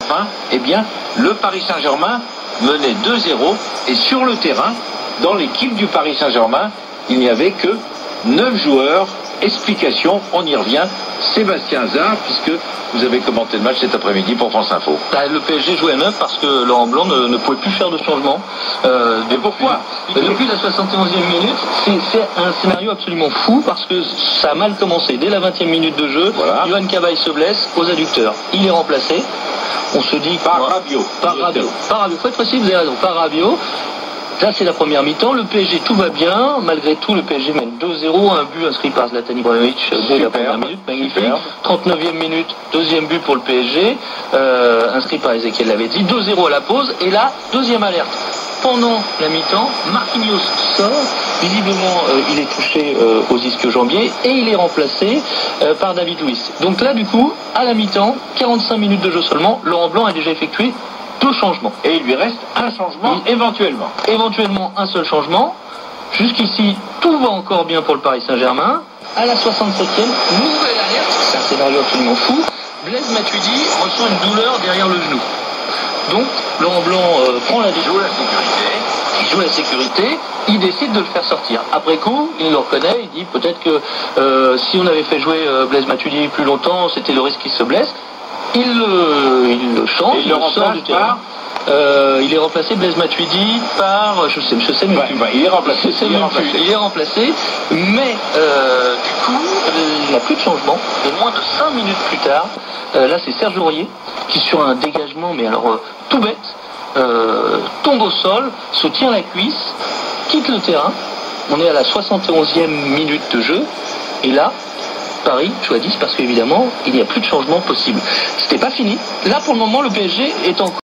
fin, eh bien, le Paris Saint-Germain menait 2-0 et sur le terrain, dans l'équipe du Paris Saint-Germain, il n'y avait que 9 joueurs. Explication, on y revient, Sébastien Hazard, puisque vous avez commenté le match cet après-midi pour France Info. Le PSG jouait à 9 parce que Laurent Blanc ne pouvait plus faire de changement. Mais pourquoi? Depuis la 71e minute, c'est un scénario absolument fou parce que ça a mal commencé. Dès la 20e minute de jeu, voilà. Yohan Cabaye se blesse aux adducteurs. Il est remplacé. On se dit par Rabiot. Par Rabiot. Faut être précis, vous avez raison. Par Rabiot. Là, c'est la première mi-temps. Le PSG, tout va bien. Malgré tout, le PSG mène 2-0. Un but inscrit par Zlatan Ibrahimovic dès la première minute. Magnifique. 39e minute, deuxième but pour le PSG. Inscrit par Ezequiel Lavezzi. 2-0 à la pause. Et là, deuxième alerte. Pendant la mi-temps, Marquinhos sort. Visiblement, il est touché aux ischio-jambiers. Et il est remplacé par David Luiz. Donc là, du coup, à la mi-temps, 45 minutes de jeu seulement. Laurent Blanc a déjà effectué 2 changements. Et il lui reste un changement, éventuellement. Éventuellement, un seul changement. Jusqu'ici, tout va encore bien pour le Paris Saint-Germain. À la 67e, nouvelle alerte. C'est un scénario absolument fou. Blaise Matuidi ressent une douleur derrière le genou. Donc, Laurent Blanc prend la décision. Il joue la sécurité. Il décide de le faire sortir. Après coup, il le reconnaît. Il dit peut-être que si on avait fait jouer Blaise Matuidi plus longtemps, c'était le risque qu'il se blesse. Il le change, il le sort du terrain. Il est remplacé, Blaise Matuidi, par... Je sais même plus. Il est remplacé. Il est remplacé, mais du coup, il n'y a plus de changement. Et moins de 5 minutes plus tard, là c'est Serge Aurier, qui sur un dégagement, mais alors tout bête, tombe au sol, se tient la cuisse, quitte le terrain. On est à la 71e minute de jeu, et là, Paris joue à 10 parce qu'évidemment, il n'y a plus de changement possible. C'était pas fini. Là, pour le moment, le PSG est en